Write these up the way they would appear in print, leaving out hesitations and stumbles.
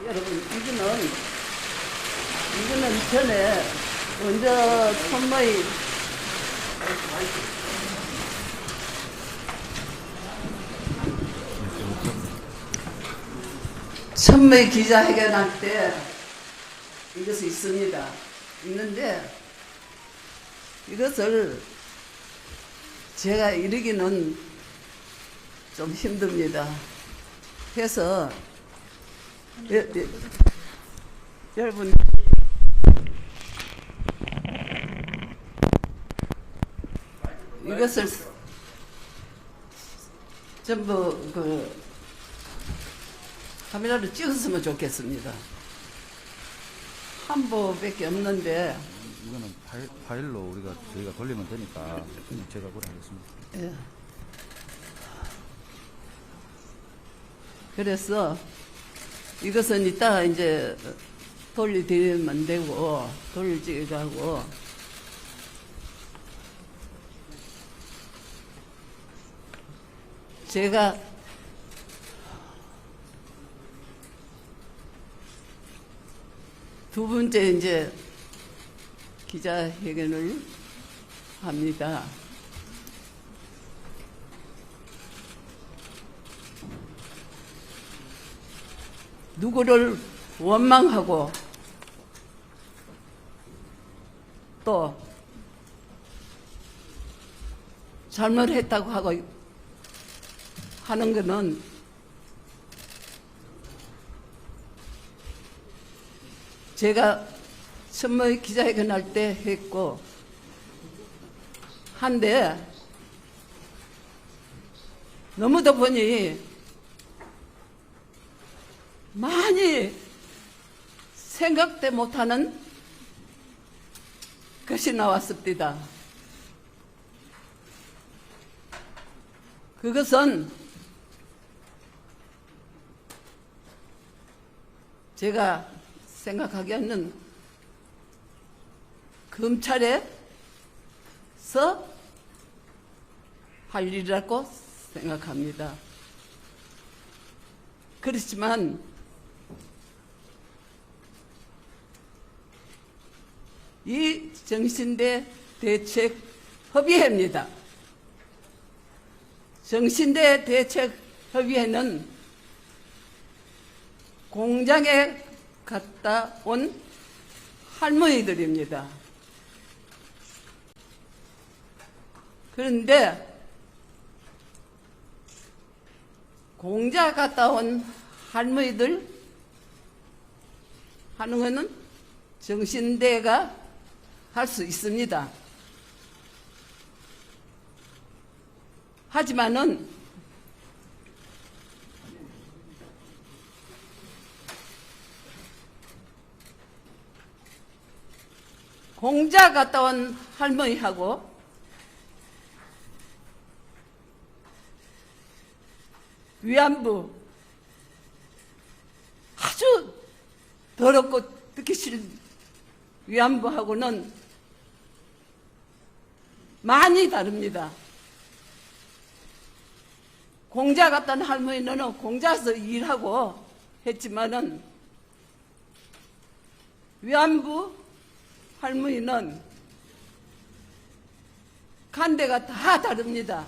여러분, 이거는 전에 먼저 천모의 기자회견할 때 이것이 있는데 이것을 제가 이르기는 좀 힘듭니다. 해서 여러분 이것을 전부 카메라로 찍었으면 좋겠습니다. 한 부밖에 없는데 이거는 파일로 저희가 돌리면 되니까 제가 그걸 하겠습니다. 예. 그래서 이것은 이따 이제 돌려드리면 되고 돌려지가고 제가 두 번째 이제 기자회견을 합니다. 누구를 원망하고 또 잘못했다고 하고 하는 것은 제가 선물 기자회견 할 때 했고 한데 너무도 보니 많이 생각도 못하는 것이 나왔습니다. 그것은 제가 생각하기에는 검찰에서 할 일이라고 생각합니다. 그렇지만 이 정신대 대책협의회입니다. 정신대 대책협의회는 공장에 갔다 온 할머니들입니다. 그런데 공장 갔다 온 할머니들 하는 것은 정신대가 할 수 있습니다. 하지만은 공장 갔다 온 할머니하고 위안부 아주 더럽고 듣기 싫은 위안부하고는 많이 다릅니다. 공자 갔다 온 할머니는 공자에서 일하고 했지만은 위안부 할머니는 간 데가 다 다릅니다.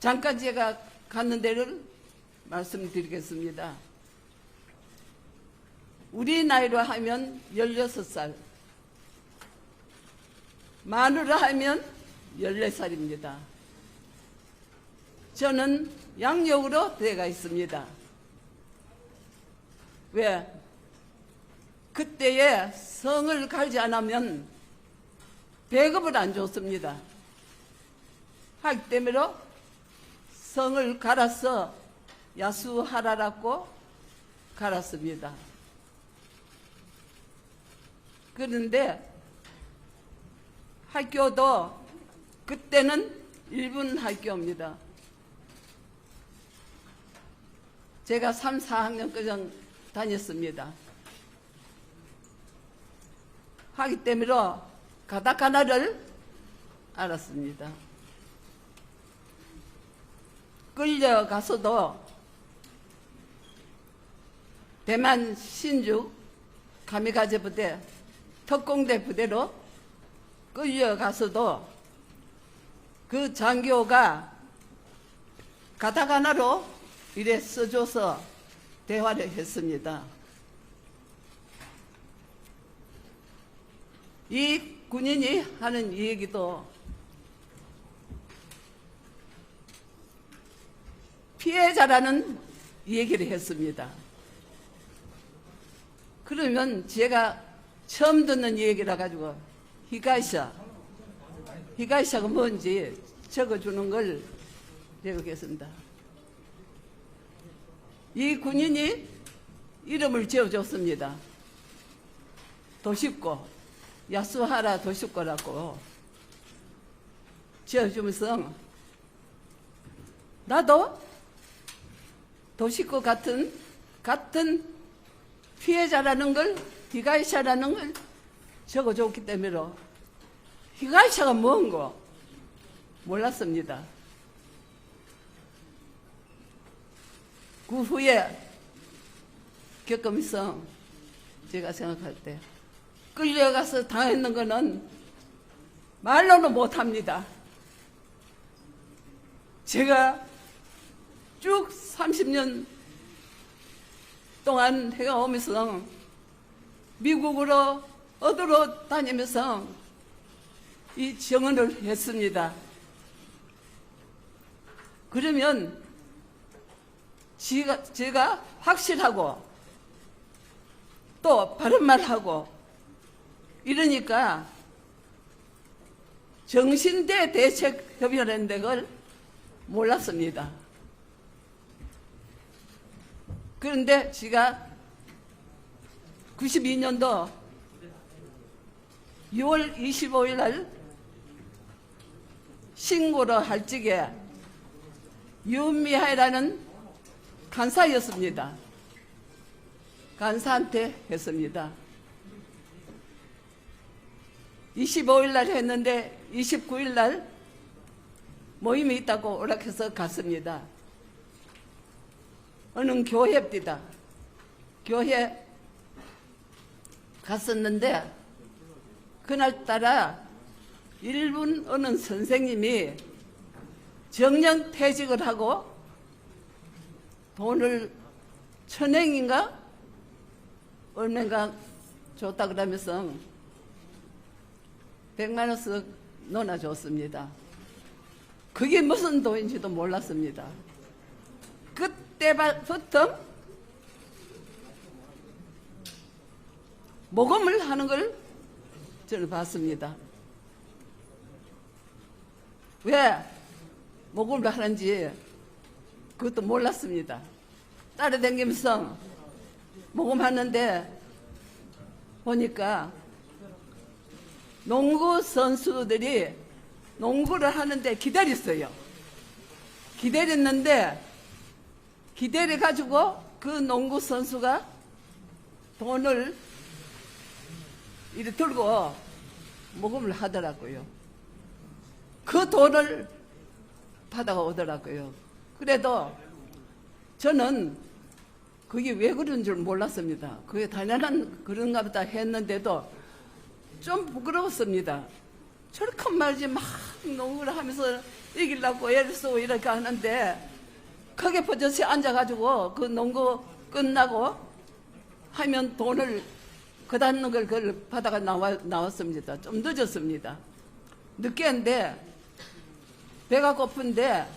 잠깐 제가 갔는 데를 말씀드리겠습니다. 우리 나이로 하면 16살, 만으로 하면 14살입니다. 저는 양력으로 들어가 있습니다. 왜? 그때에 성을 갈지 않으면 배급을 안 줬습니다. 하기 때문에 성을 갈아서 야수하라라고 갈았습니다. 그런데 학교도 그때는 일본 학교입니다. 제가 3, 4학년까지 다녔습니다. 하기 때문에 가다카나를 알았습니다. 끌려가서도 대만 신주 가미가제 부대, 특공대 부대로 끌려가서도 그 장교가 가타카나로 이래 써줘서 대화를 했습니다. 이 군인이 하는 이 얘기도 피해자라는 얘기를 했습니다. 그러면 제가 처음 듣는 얘기라 가지고 히가이샤가 뭔지 적어주는 걸 적겠습니다. 이 군인이 이름을 지어줬습니다. 도시코, 야스하라 도시코라고 지어주면서 나도 도시코 같은 피해자라는 걸, 히가이샤라는 걸 적어줬기 때문에 히가이샤가 뭔고 몰랐습니다. 그 후에 겪으면서 제가 생각할 때 끌려가서 당했는 거는 말로는 못합니다. 제가 쭉 30년 동안 해오면서 미국으로 어디로 다니면서 이 증언을 했습니다. 그러면 제가 확실하고 또 바른 말하고 이러니까 정신대 대책협의회라는 걸 몰랐습니다. 그런데 제가 92년도 6월 25일 날 신고를 할 적에 윤미하이라는 간사였습니다. 간사한테 했습니다. 25일 날 했는데 29일 날 모임이 있다고 오락해서 갔습니다. 어느 교회입니다. 교회 갔었는데 그날따라 일본 어느 선생님이 정년 퇴직을 하고 돈을 1,000엔인가 얼마인가 줬다 그러면서 100만 원씩 넣어줬습니다. 그게 무슨 돈인지도 몰랐습니다. 그때부터 모금을 하는 걸 저는 봤습니다. 왜 모금을 하는지 그것도 몰랐습니다. 따라다니면서 모금하는데 보니까 농구 선수들이 농구를 하는데 기다렸어요. 기다렸는데 기다려가지고 그 농구 선수가 돈을 이렇게 들고 모금을 하더라고요. 그 돈을 받아오더라고요. 그래도 저는 그게 왜 그런 줄 몰랐습니다. 그게 당연한 그런가 보다 했는데도 좀 부끄러웠습니다. 저렇게 말이지 막 농구를 하면서 이기려고 애를 쓰고 이렇게 하는데 크게 버젓이 앉아가지고 그 농구 끝나고 하면 돈을 그다는 걸 그걸 받아가 나왔습니다. 좀 늦었습니다. 늦게 했는데 배가 고픈데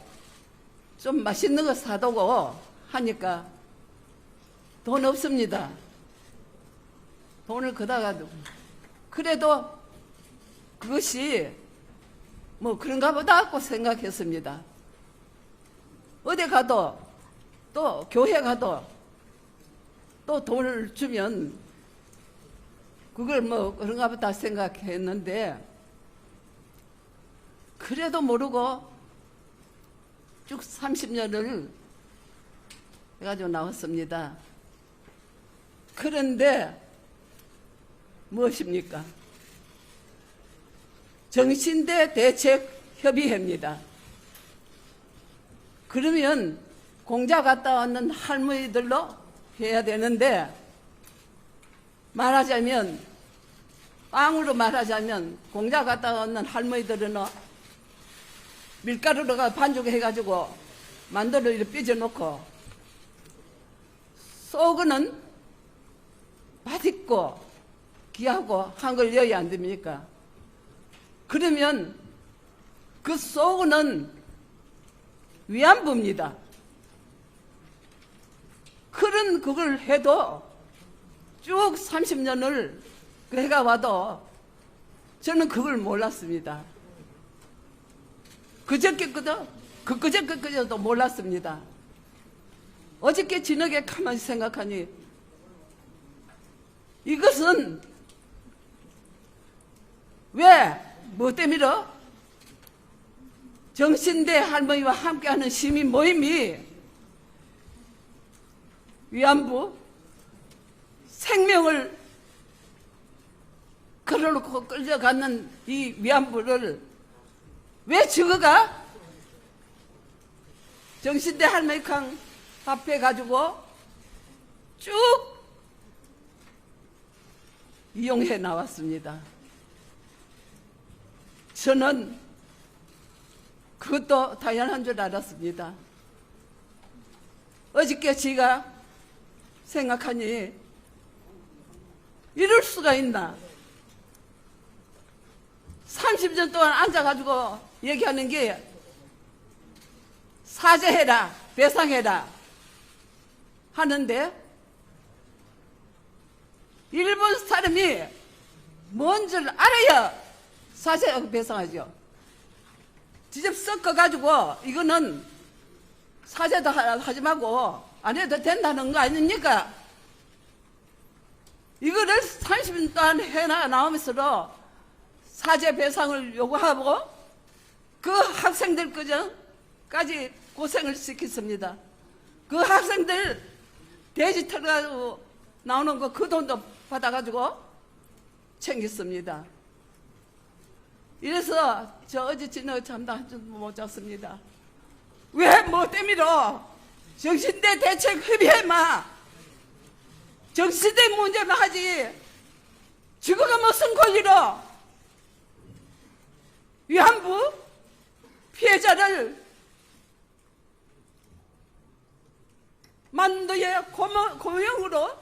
좀 맛있는 거 사두고 하니까 돈 없습니다. 돈을 그다가 그래도 그것이 뭐 그런가 보다 하고 생각했습니다. 어디 가도 또 교회 가도 또 돈을 주면 그걸 뭐 그런가 보다 생각했는데 그래도 모르고 쭉 30년을 해가지고 나왔습니다. 그런데 무엇입니까? 정신대 대책협의회입니다. 그러면 공자 갔다 왔는 할머니들로 해야 되는데, 말하자면, 빵으로 말하자면, 공장 갔다 오는 할머니들은 밀가루로가 반죽해가지고 만두를 이렇게 삐져놓고, 속은 맛있고 귀하고 한 걸 넣어야 안 됩니까? 그러면 그 속은 위안부입니다. 그런 그걸 해도 쭉 30년을 해가 와도 저는 그걸 몰랐습니다. 그저께도 몰랐습니다. 어저께 저녁에 가만히 생각하니 이것은 왜, 뭐 때문에 정신대 할머니와 함께하는 시민 모임이 위안부 생명을 걸어놓고 끌려가는 이 위안부를 왜 저거가 정신대 할머니 강 앞에 가지고 쭉 이용해 나왔습니다. 저는 그것도 당연한 줄 알았습니다. 어저께 제가 생각하니 이럴 수가 있나? 30년 동안 앉아가지고 얘기하는 게 사죄해라, 배상해라 하는데 일본 사람이 뭔 줄 알아야 사죄하고 배상하죠. 직접 섞어가지고 이거는 사죄도 하지 말고 안 해도 된다는 거 아닙니까? 이거를 30년 동안 해나오면서 사죄 배상을 요구하고 그 학생들까지 고생을 시켰습니다. 그 학생들 돼지 털가지고 나오는 거 그 돈도 받아가지고 챙겼습니다. 이래서 저 어제 저녁 잠도 한숨 못 잤습니다. 왜 뭐 때문에 정신대 대책 협의해마 정신대 문제만 하지 저거가 무슨 권리로 위안부 피해자를 만두의 고용으로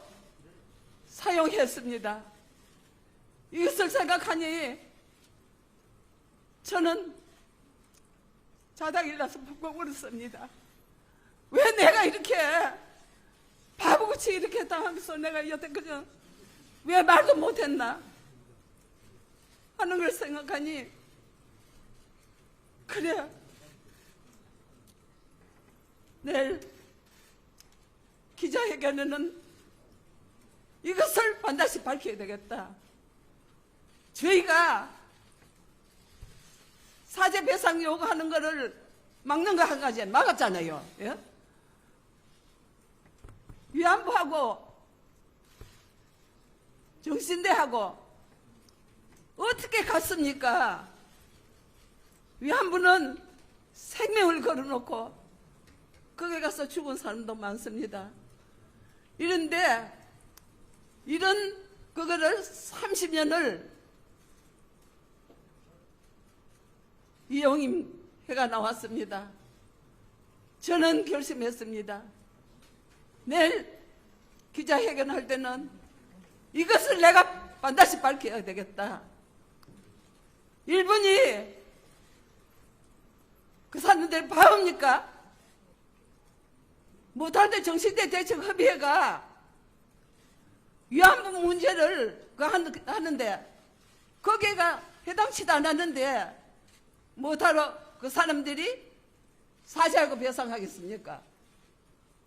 사용했습니다. 이것을 생각하니 저는 자다가 일어나서 푹푹 울었습니다. 왜 내가 이렇게 바보같이 이렇게 당하면서 내가 여태까지 왜 말도 못했나 하는 걸 생각하니 그래 내일 기자회견에는 이것을 반드시 밝혀야 되겠다. 저희가 사죄 배상 요구하는 거를 막는 거 한 가지 막았잖아요. 예? 위안부하고 정신대하고 어떻게 갔습니까? 위안부는 생명을 걸어놓고 거기 가서 죽은 사람도 많습니다. 이런데 이런 그거를 30년을 이용해가 나왔습니다. 저는 결심했습니다. 내일 기자회견할 때는 이것을 내가 반드시 밝혀야 되겠다. 일본이 그 사람들 봐옵니까? 못하는데 정신대 대책 협의회가 위안부 문제를 하는데 거기가 해당치도 않았는데 못하러 그 사람들이 사죄하고 배상하겠습니까?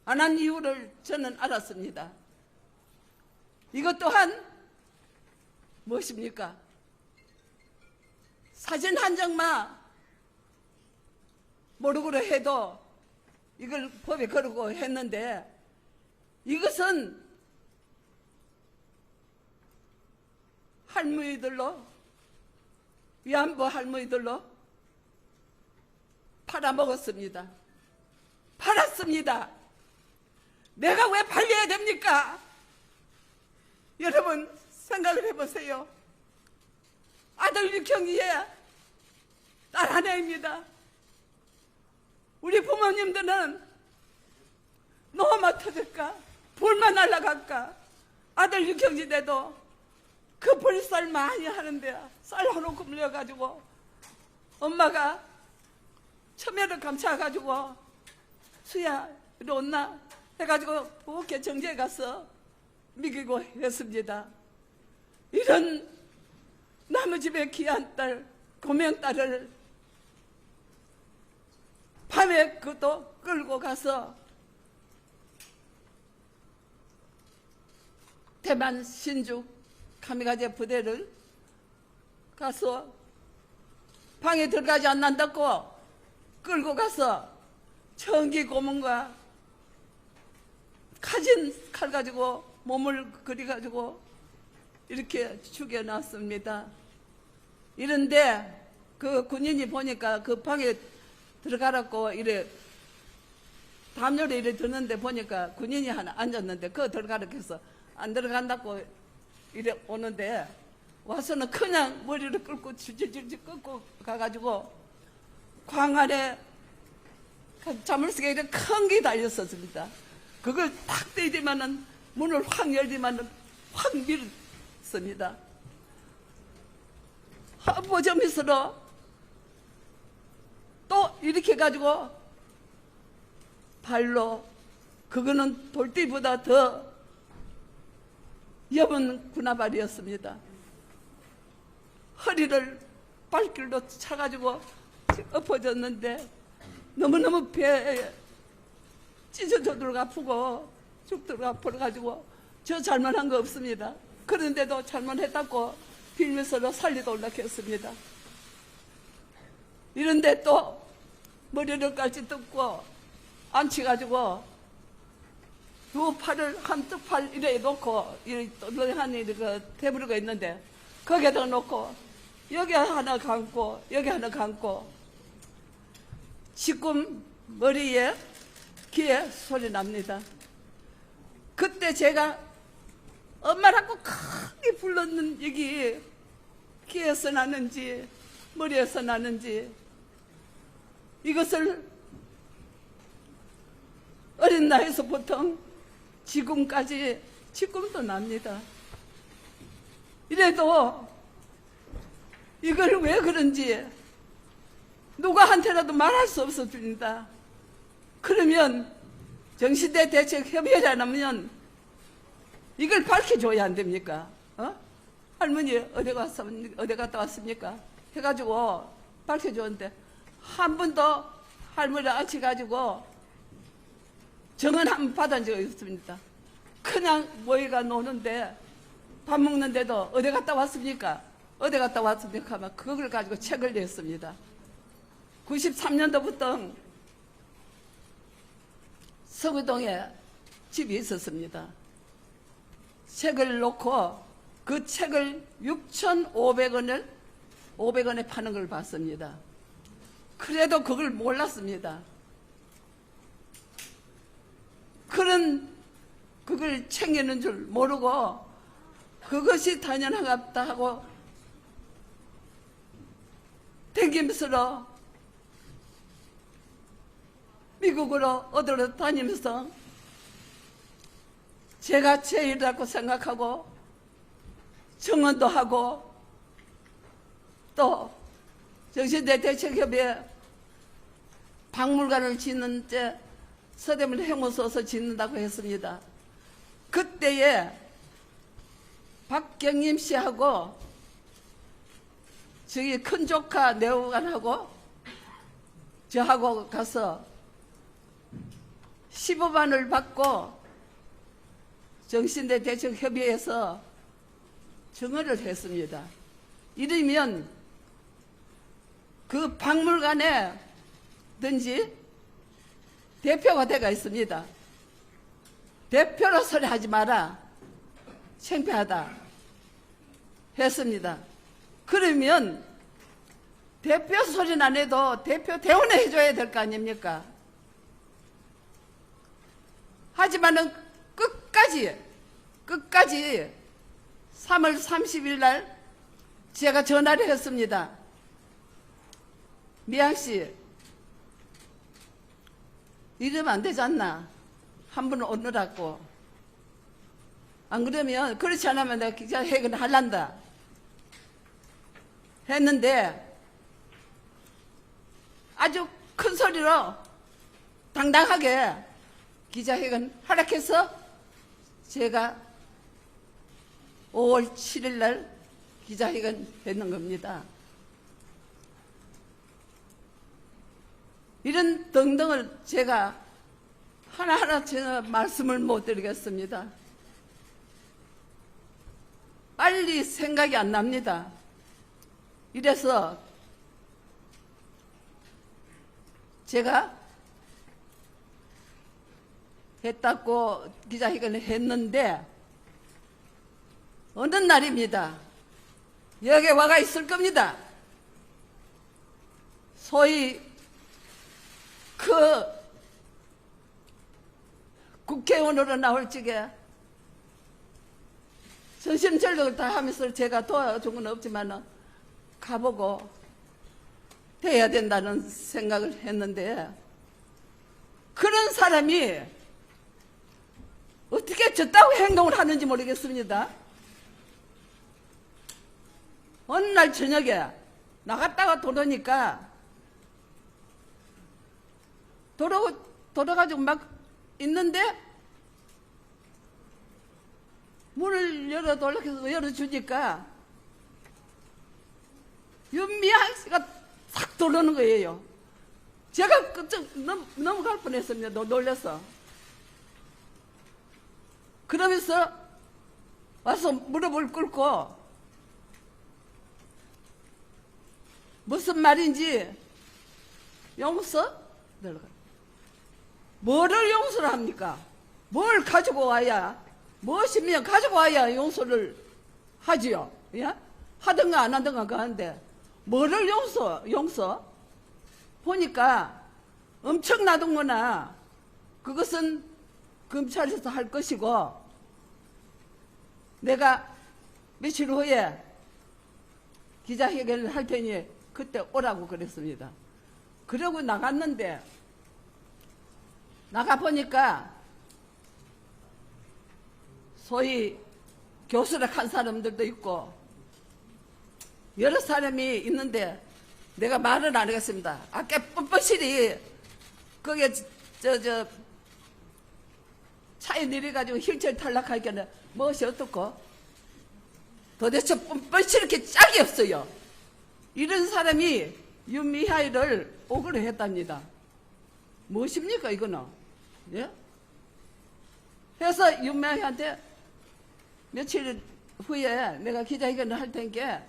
안 한 이유를 저는 알았습니다. 이것 또한 무엇입니까? 사진 한 장만 모르고 해도 이걸 법에 걸고 했는데 이것은 할머니들로 위안부 할머니들로 팔아먹었습니다. 팔았습니다. 내가 왜 팔려야 됩니까? 여러분 생각을 해보세요. 아들 육형이에 딸 하나입니다. 우리 부모님들은 노마 터질까? 불만 날라갈까? 아들 육형제돼도 그 불살 많이 하는데 쌀 하루 굶려가지고 엄마가 처매를 감싸가지고 수야 이리 온나 해가지고 부엌에 정지에 가서 먹이고 했습니다. 이런 남의 집에 귀한 딸 고명딸을 밤에 그것도 끌고 가서 대만 신주 카미가제 부대를 가서 방에 들어가지 않는다고 끌고 가서 전기 고문과 가진 칼 가지고 몸을 그려가지고 이렇게 죽여놨습니다. 이런데 그 군인이 보니까 그 방에 들어가라고 이래 담요를 이래 드는데 보니까 군인이 하나 앉았는데 그거 들어가라고 해서 안 들어간다고 이래 오는데 와서는 그냥 머리를 끌고 질질질 끌고 가가지고 광안에 자물쇠가 이렇게 큰 게 달렸었습니다. 그걸 탁 때리지만은 문을 확 열지만은 확 밀었습니다. 보점에서 또 이렇게 가지고 발로 그거는 돌띠보다 더 엷은 군화발이었습니다. 허리를 발길로 차가지고 엎어졌는데 너무너무 배에 찢어져도록 아프고 죽도록 아파가지고 저 잘못한 거 없습니다. 그런데도 잘못했다고 빌면서 살리도록 했습니다. 이런데 또 머리를까지 뜯고 앉혀가지고 두 팔을 한쪽 팔 이래 놓고 한 그 테이블가 있는데 거기에다 놓고 여기 하나 감고 여기 하나 감고 지금 머리에 귀에 소리 납니다. 그때 제가 엄마라고 크게 불렀는 여기 귀에서 나는지 머리에서 나는지 이것을 어린 나이에서 보통 지금까지 지금도 납니다. 이래도 이걸 왜 그런지 누구한테라도 말할 수 없었습니다. 그러면 정신대 대책협의회라면 이걸 밝혀줘야 안 됩니까? 할머니 어디 갔다 왔습니까? 해가지고 밝혀줬는데 한 번도 할머니를 앉혀가지고 정은 한 번 받은 적이 없습니다. 그냥 모이가 노는데 밥 먹는데도 어디 갔다 왔습니까? 어디 갔다 왔습니까? 하면 그걸 가지고 책을 냈습니다. 93년도부터 서구동에 집이 있었습니다. 책을 놓고 그 책을 6,500원에 파는 걸 봤습니다. 그래도 그걸 몰랐습니다. 그걸 챙기는 줄 모르고 그것이 당연하다 하고 댕기면서 미국으로 어디로 다니면서 제가 제일이라고 생각하고 정언도 하고 또 정신대 대책협의회 박물관을 짓는 때 서대문 행호소서 짓는다고 했습니다. 그때에 박경림 씨하고 저기 큰 조카 내후관하고 저하고 가서 15만을 받고 정신대 대책협의회에서 증언을 했습니다. 이러면 그 박물관에 든지 대표가 돼가 있습니다. 대표로 소리 하지 마라. 창피하다. 했습니다. 그러면 대표 소리는 안 해도 대표 대우는 해줘야 될 거 아닙니까? 하지만은 끝까지 3월 30일 날 제가 전화를 했습니다. 미양씨, 이러면 안 되지 않나? 한 분 오느라고. 안 그러면, 그렇지 않으면 내가 기자회견을 할란다. 했는데, 아주 큰 소리로 당당하게 기자회견 허락해서 제가 5월 7일 날 기자회견 했는 겁니다. 이런 등등을 제가 하나하나 제가 말씀을 못 드리겠습니다. 빨리 생각이 안 납니다. 이래서 제가 했다고 기자회견을 했는데 어느 날입니다. 여기 와가 있을 겁니다. 소위 그 국회의원으로 나올 적에 전심전력을 다 하면서 제가 도와준 건 없지만 가보고 돼야 된다는 생각을 했는데 그런 사람이 어떻게 저따위 행동을 하는지 모르겠습니다. 어느 날 저녁에 나갔다가 돌아오니까 돌아가지고 막 있는데 문을 열어주니까 윤미향 씨가 싹 들어오는 거예요. 제가 그쪽 넘어갈 뻔했습니다. 놀라서. 그러면서 와서 무릎을 꿇고 무슨 말인지 용서? 뭐를 용서를 합니까? 뭘 가지고 와야, 무엇이면 가지고 와야 용서를 하지요. 예? 하든가 안 하든가 그하는데 뭐를 용서? 보니까 엄청나던거나 그것은 검찰에서 할 것이고 내가 며칠 후에 기자회견을 할 테니 그때 오라고 그랬습니다. 그러고 나갔는데 나가보니까 소위 교수를 한 사람들도 있고 여러 사람이 있는데 내가 말을 안 하겠습니다. 아까 뻔뻔실이 거기에 차에 내려가지고 휠체어 탈락하니까 무엇이 어떻고 도대체 뻔뻔실 이렇게 짝이 없어요. 이런 사람이 윤미향을 억울해했답니다. 무엇입니까 이거는? 예? 그래서 윤미향한테 며칠 후에 내가 기자회견을 할 테니까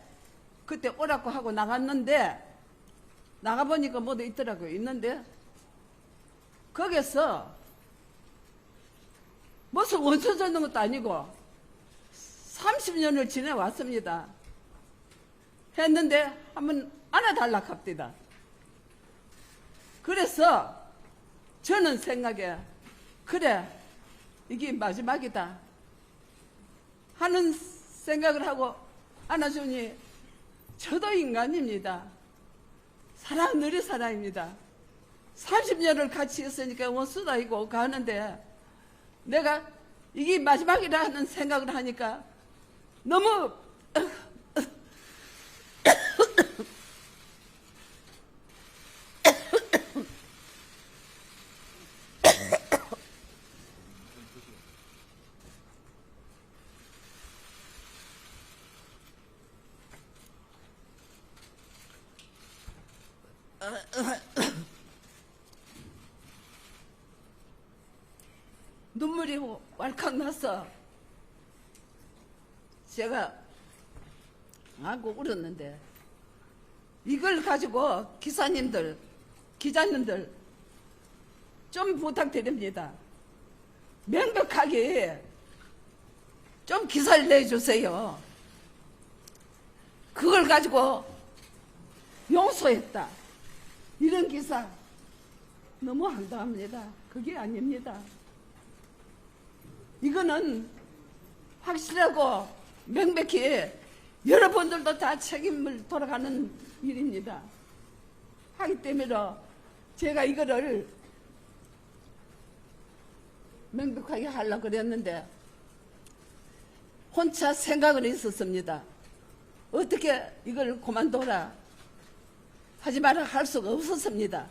그때 오라고 하고 나갔는데 나가보니까 뭐도 있더라고요. 있는데 거기서 무슨 원수 줬는 것도 아니고 30년을 지내왔습니다. 했는데 한번 안아달라 합디다. 그래서 저는 생각에 그래 이게 마지막이다 하는 생각을 하고 안아주니 저도 인간입니다. 사람 느리 사람입니다. 30년을 같이 있으니까 원수도 아니고 가는데 내가 이게 마지막이라 하는 생각을 하니까 너무 눈물이 왈칵 나서 제가 안고 울었는데 이걸 가지고 기사님들, 기자님들 좀 부탁드립니다. 명백하게 좀 기사를 내주세요. 그걸 가지고 용서했다. 이런 기사 너무 한다합니다. 그게 아닙니다. 이거는 확실하고 명백히 여러분들도 다 책임을 돌아가는 일입니다. 하기 때문에 제가 이거를 명백하게 하려고 그랬는데 혼자 생각은 있었습니다. 어떻게 이걸 그만둬라 하지 마라 할 수가 없었습니다.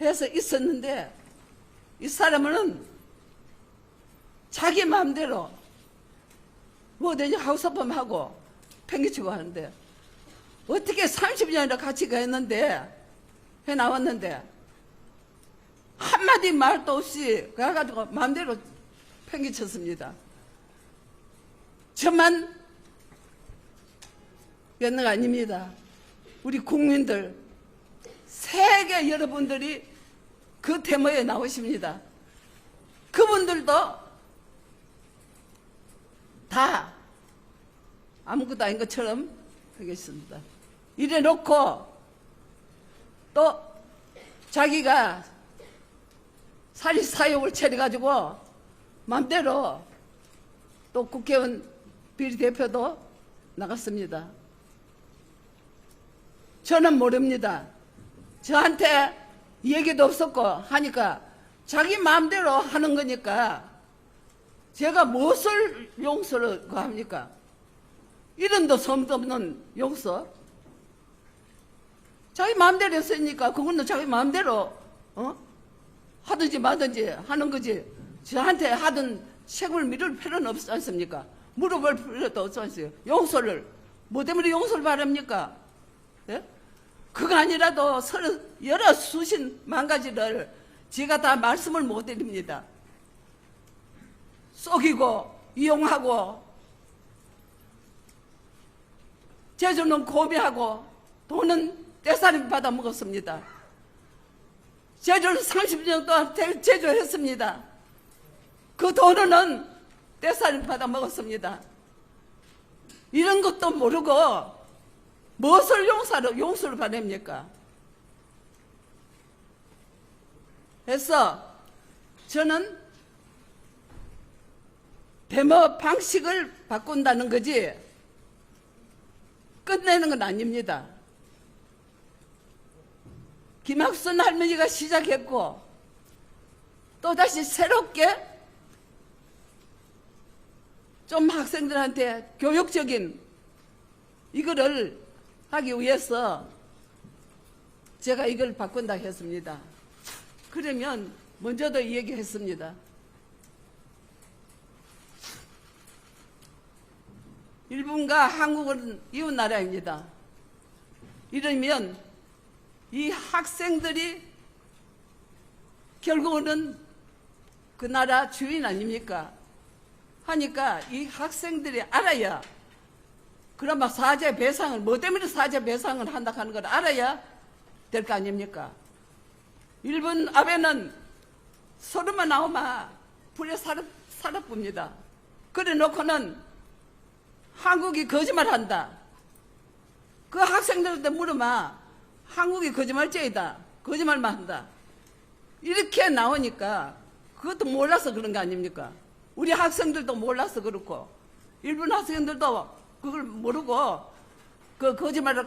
해서 있었는데 이 사람은 자기 마음대로 뭐든지 하고 싶으면 하고 팽개치고 하는데 어떻게 30년이나 같이 해 나왔는데 한마디 말도 없이 가가지고 마음대로 팽개쳤습니다. 저만 연는 거 아닙니다. 우리 국민들 세계 여러분들이 그 데모에 나오십니다. 그분들도 다 아무것도 아닌 것처럼 하겠습니다. 이래 놓고 또 자기가 사립사욕을 차려가지고 마음대로 또 국회의원 비리대표도 나갔습니다. 저는 모릅니다. 저한테 얘기도 없었고 하니까 자기 마음대로 하는 거니까 제가 무엇을 용서를 합니까? 이름도 성도 없는 용서? 자기 마음대로 했으니까 그거는 자기 마음대로 하든지 마든지 하는 거지. 저한테 하든 책을 미룰 필요는 없지 않습니까? 물어볼 필요도 없지 않습니까? 용서를 뭐 때문에 용서를 바랍니까? 예? 그거 아니라도 서로 여러 수십 만 가지를 제가 다 말씀을 못 드립니다. 속이고 이용하고 제주는 고비하고 돈은 떼살림 받아 먹었습니다. 제주를 30년 동안 제조했습니다. 그 돈은 떼살림 받아 먹었습니다. 이런 것도 모르고 무엇을 용서를 바랍니까? 그래서 저는 데모 방식을 바꾼다는 거지 끝내는 건 아닙니다. 김학순 할머니가 시작했고 또다시 새롭게 좀 학생들한테 교육적인 이거를 하기 위해서 제가 이걸 바꾼다 했습니다. 그러면 먼저도 얘기했습니다. 일본과 한국은 이웃 나라입니다. 이러면 이 학생들이 결국은 그 나라 주인 아닙니까? 하니까 이 학생들이 알아야 그나마 사죄 배상을 뭐 때문에 사죄 배상을 한다 하는 걸 알아야 될 거 아닙니까? 일본 아베는 서로만 나오면 불에 살아봅니다. 그래 놓고는 한국이 거짓말한다. 그 학생들한테 물으면 한국이 거짓말쟁이다. 거짓말만 한다. 이렇게 나오니까 그것도 몰라서 그런 거 아닙니까? 우리 학생들도 몰라서 그렇고 일본 학생들도 그걸 모르고 그 거짓말만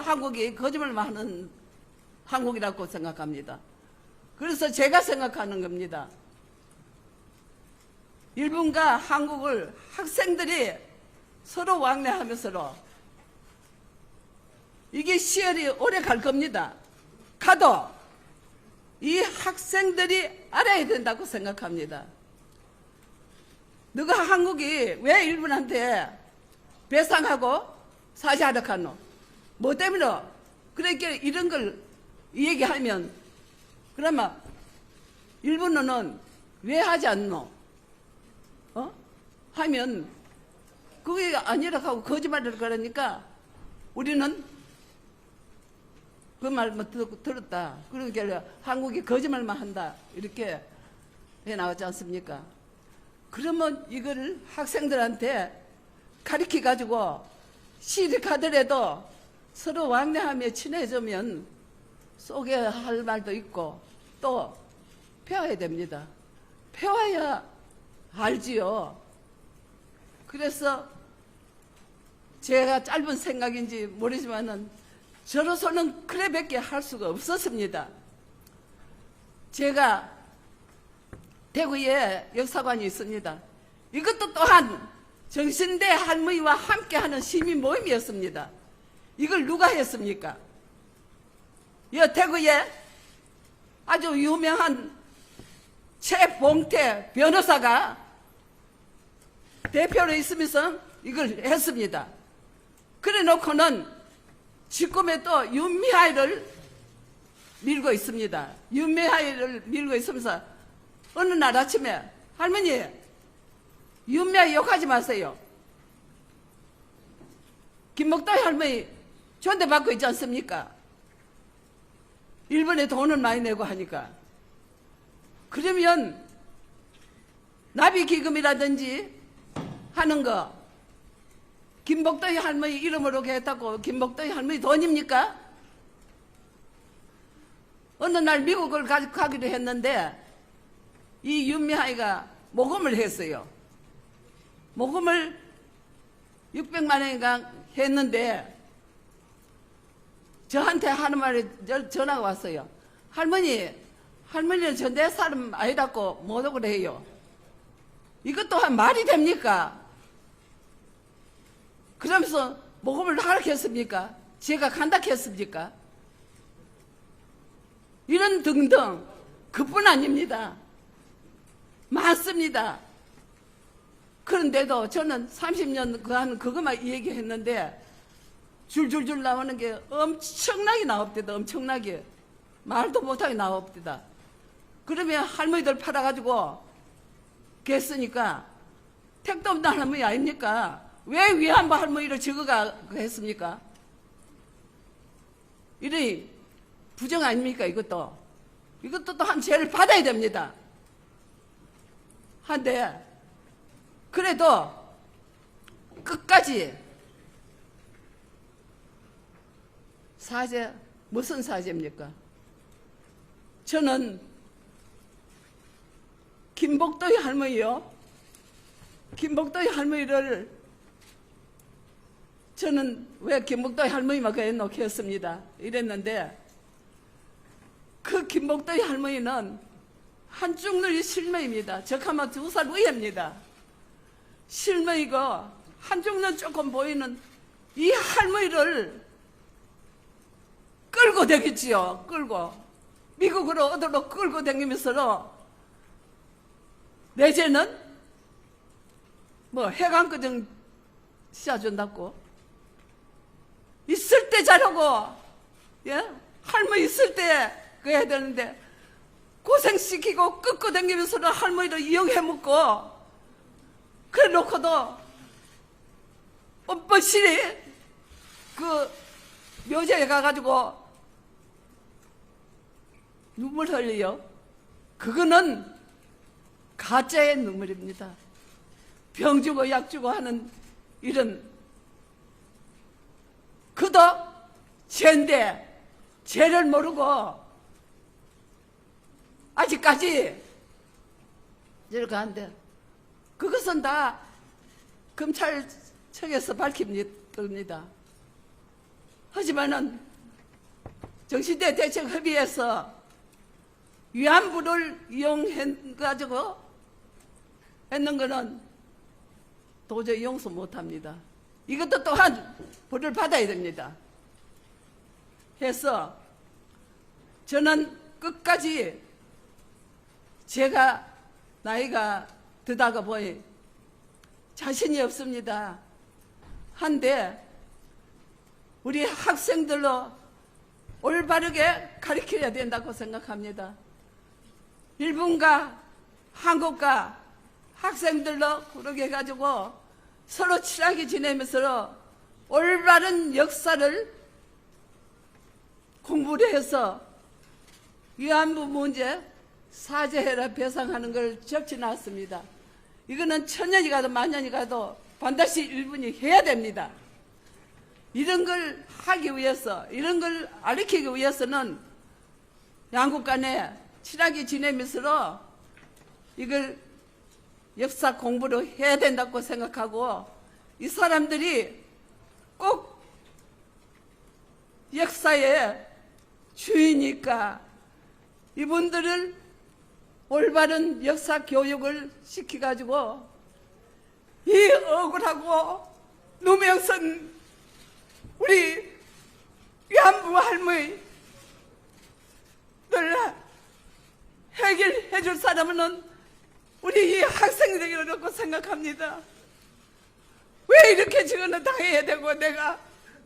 한국이 거짓말만 하는 한국이라고 생각합니다. 그래서 제가 생각하는 겁니다. 일본과 한국을 학생들이 서로 왕래하면서 이게 시열이 오래 갈 겁니다. 가도 이 학생들이 알아야 된다고 생각합니다. 너가 한국이 왜 일본한테 배상하고 사죄하라 하노? 뭐 때문에? 그러니까 이런 걸 얘기하면 그러면 일본어는 왜 하지 않노? 하면 그게 아니라 하고 거짓말을 그러니까 우리는 그 말만 들었다. 그러니까 한국이 거짓말만 한다. 이렇게 해 나오지 않습니까? 그러면 이거를 학생들한테 가르쳐 가지고 시리 가더라도 서로 왕래하며 친해지면 소개할 말도 있고 또 배워야 됩니다. 해와야 알지요. 그래서 제가 짧은 생각인지 모르지만은 저로서는 그래밖에 할 수가 없었습니다. 제가 대구에 역사관이 있습니다. 이것도 또한 정신대 할머니와 함께하는 시민 모임이었습니다. 이걸 누가 했습니까? 이 대구에 아주 유명한 최봉태 변호사가 대표로 있으면서 이걸 했습니다. 그래 놓고는 지금에 또 윤미하이를 밀고 있습니다. 윤미하이를 밀고 있으면서 어느 날 아침에 할머니 윤미하이 욕하지 마세요. 김목도의 할머니 존대받고 있지 않습니까? 일본에 돈을 많이 내고 하니까. 그러면 나비기금이라든지 하는 거 김복도의 할머니 이름으로 했다고 김복도의 할머니 돈입니까? 어느 날 미국을 가기로 했는데 이 윤미하이가 모금을 했어요. 모금을 600만 원인가 했는데 저한테 하는 말에 전화가 왔어요. 할머니는 저 내 사람 아니라고 모독을 해요. 이것 또한 말이 됩니까? 그러면서 모금을 하라 했습니까? 제가 간다 했습니까? 이런 등등 그뿐 아닙니다. 많습니다. 그런데도 저는 30년 그것만 얘기했는데 줄줄줄 나오는 게 엄청나게 나옵니다. 엄청나게. 말도 못하게 나옵니다. 그러면 할머니들 팔아가지고 했으니까 택도 없는 할머니 아닙니까? 왜 위안부 할머니를 적어가 했습니까? 이러니 부정 아닙니까? 이것도 또한 죄를 받아야 됩니다. 한데 그래도 끝까지 사죄, 무슨 사죄입니까? 저는 김복도의 할머니요. 김복도의 할머니를 저는 왜 김복도의 할머니만 그래놓고 했습니다. 이랬는데 그 김복도의 할머니는 한중누리 실명입니다. 적하면 2살 위입니다. 실명이고 한중년 조금 보이는 이 할머니를 끌고 다녔지요. 끌고 미국으로 어디로 끌고 다니면서 내재는 뭐 해관거정 씌워준다고 있을 때 잘하고 예? 할머니 있을 때 그 해야 되는데 고생시키고 끌고 다니면서는 할머니를 이용해먹고 그래 놓고도 뻔뻔실히 그 묘지에 가가지고 눈물 흘려요. 그거는 가짜의 눈물입니다. 병 주고 약 주고 하는 이런 그도 죄인데 죄를 모르고 아직까지 이렇게 하는데 그것은 다 검찰청에서 밝힙니다. 하지만은 정신대 대책협의회에서 위안부를 이용해가지고 했는 거는 도저히 용서 못합니다. 이것도 또한 벌을 받아야 됩니다. 해서 저는 끝까지 제가 나이가 드다가 보니 자신이 없습니다. 한데 우리 학생들로 올바르게 가르쳐야 된다고 생각합니다. 일본과 한국과 학생들로 그렇게 해가지고 서로 친하게 지내면서 올바른 역사를 공부를 해서 위안부 문제 사죄해라 배상하는 걸 적지놨습니다. 이거는 천년이 가도 만년이 가도 반드시 일본이 해야 됩니다. 이런 걸 하기 위해서, 이런 걸 알리키기 위해서는 양국 간에 친하게 지내면서 이걸 역사 공부를 해야 된다고 생각하고 이 사람들이 꼭 역사의 주인이니까 이분들을 올바른 역사 교육을 시켜가지고 이 억울하고 누명선 우리 위안부 할머니들 해결해 줄 사람은 우리 이 학생들이라고 생각합니다. 왜 이렇게 지금은 당해야 되고 내가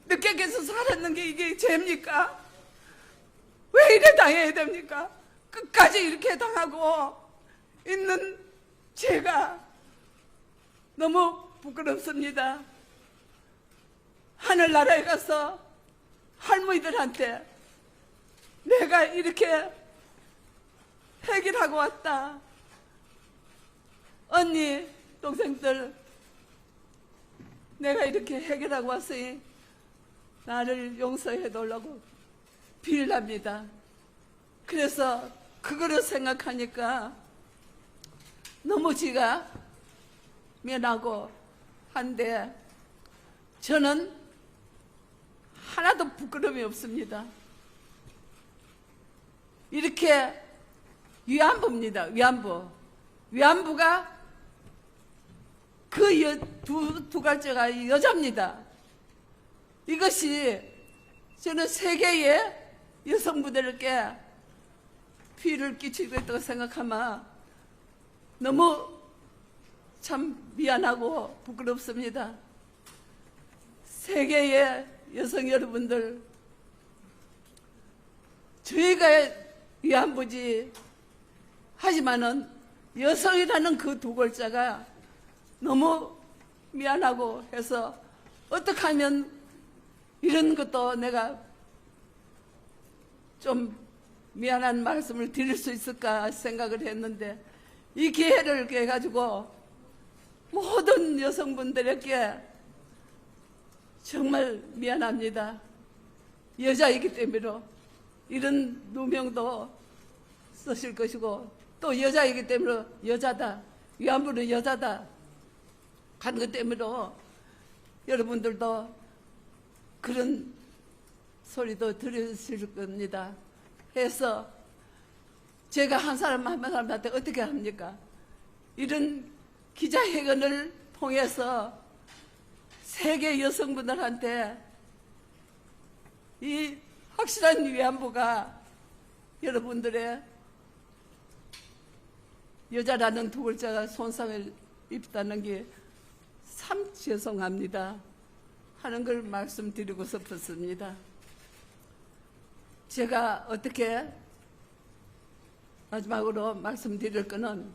늦게 계속 살았는 게 이게 죄입니까? 왜 이래 당해야 됩니까? 끝까지 이렇게 당하고 있는 제가 너무 부끄럽습니다. 하늘나라에 가서 할머니들한테 내가 이렇게 해결하고 왔다. 언니, 동생들, 내가 이렇게 해결하고 왔으니 나를 용서해 달라고 빌랍니다. 그래서 그거를 생각하니까 너무 지가 미안하고 한데 저는 하나도 부끄러움이 없습니다. 이렇게 위안부입니다. 위안부가 그 두 갈째가 여자입니다. 이것이 저는 세계의 여성분들께 피해를 끼치고 있다고 생각하면 너무 참 미안하고 부끄럽습니다. 세계의 여성 여러분들, 저희가 위안부지 하지만은 여성이라는 그 두 글자가 너무 미안하고 해서 어떻게 하면 이런 것도 내가 좀 미안한 말씀을 드릴 수 있을까 생각을 했는데 이 기회를 해가지고 모든 여성분들에게 정말 미안합니다. 여자이기 때문에 이런 누명도 쓰실 것이고 또 여자이기 때문에 여자다, 위안부는 여자다 한 것 때문에 여러분들도 그런 소리도 들으실 겁니다. 해서 제가 한 사람한테 어떻게 합니까? 이런 기자회견을 통해서 세계 여성분들한테 이 확실한 위안부가 여러분들의 여자라는 두 글자가 손상을 입다는 게 참 죄송합니다 하는 걸 말씀드리고 싶었습니다. 제가 어떻게 마지막으로 말씀드릴 거는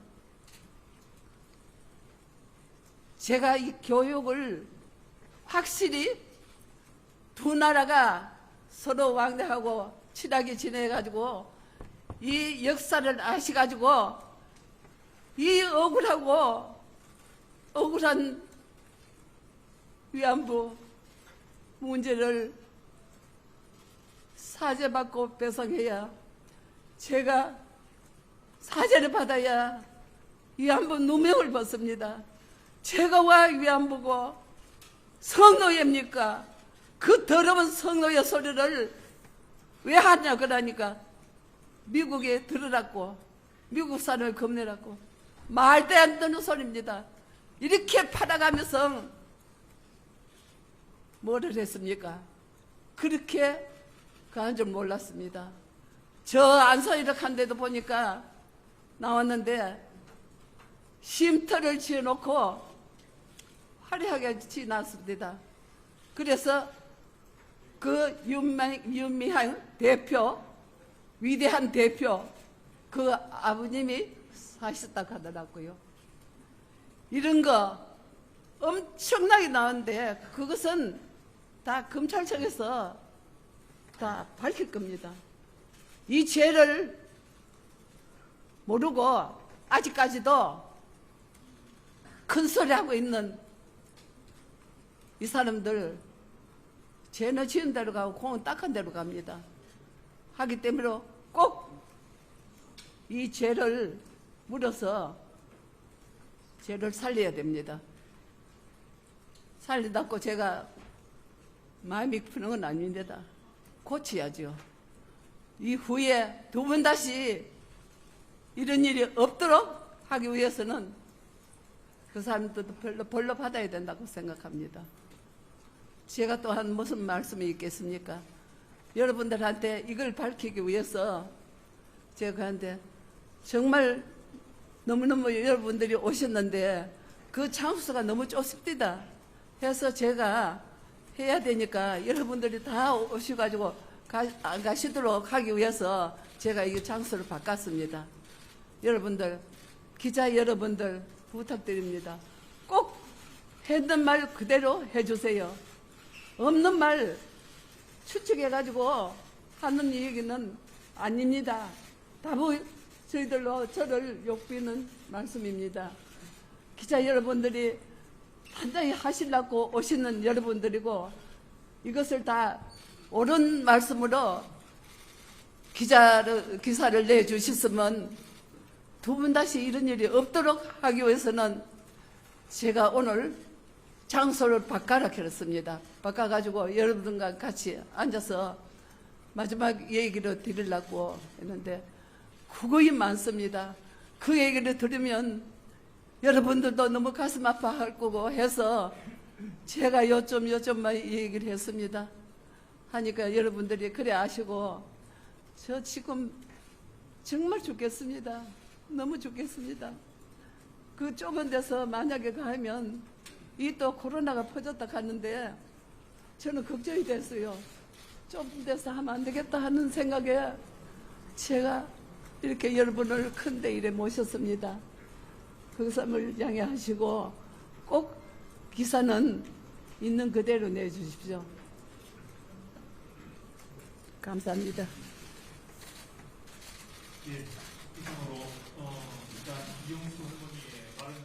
제가 이 교육을 확실히 두 나라가 서로 왕래하고 친하게 지내가지고 이 역사를 아시가지고 이 억울한 위안부 문제를 사죄받고 배상해야 제가 사죄를 받아야 위안부 누명을 벗습니다. 제가 왜 위안부고 성노예입니까? 그 더러운 성노예 소리를 왜 하냐 그러니까 미국에 들으라고 미국 사람을 겁내라고 말도 안 되는 소리입니다. 이렇게 팔아가면서 뭐를 했습니까? 그렇게 가는 줄 몰랐습니다. 저 안서이렇게 한 데도 보니까 나왔는데 쉼터를 지어놓고 화려하게 지어놨습니다. 그래서 그 윤미향 대표, 위대한 대표, 그 아버님이 사셨다고 하더라고요. 이런 거 엄청나게 나왔는데 그것은 다 검찰청에서 다 밝힐 겁니다. 이 죄를 모르고 아직까지도 큰 소리 하고 있는 이 사람들 죄는 지은 대로 가고 공은 닦은 대로 갑니다. 하기 때문에 꼭 이 죄를 물어서 쟤를 살려야 됩니다. 살리다고 제가 마음이 푸는 건 아닙니다. 고쳐야죠. 이후에 두 번 다시 이런 일이 없도록 하기 위해서는 그 사람들도 벌로 받아야 된다고 생각합니다. 제가 또한 무슨 말씀이 있겠습니까? 여러분들한테 이걸 밝히기 위해서 제가 그한테 정말 너무너무 여러분들이 오셨는데 그 장소가 너무 좁습니다. 해서 제가 해야 되니까 여러분들이 다 오셔가지고 안 가시도록 하기 위해서 제가 이 장소를 바꿨습니다. 여러분들, 기자 여러분들 부탁드립니다. 꼭 했던 말 그대로 해주세요. 없는 말 추측해가지고 하는 얘기는 아닙니다. 다부 저희들로 저를 욕비는 말씀입니다. 기자 여러분들이 단단히 하시려고 오시는 여러분들이고 이것을 다 옳은 말씀으로 기사를 내주셨으면 두 번 다시 이런 일이 없도록 하기 위해서는 제가 오늘 장소를 바꿔라 그랬습니다. 바꿔가지고 여러분과 같이 앉아서 마지막 얘기를 드리려고 했는데 그거이 많습니다. 그 얘기를 들으면 여러분들도 너무 가슴 아파할 거고 해서 제가 요점만 얘기를 했습니다. 하니까 여러분들이 그래 아시고 저 지금 정말 죽겠습니다. 너무 죽겠습니다. 그 좁은 데서 만약에 가면 이 또 코로나가 퍼졌다 갔는데 저는 걱정이 됐어요. 좁은 데서 하면 안 되겠다 하는 생각에 제가 이렇게 여러분을 큰데 이래 모셨습니다. 그 삶을 양해하시고 꼭 기사는 있는 그대로 내주십시오. 감사합니다. 예, 이상으로 일단 이영수 후보님의 발언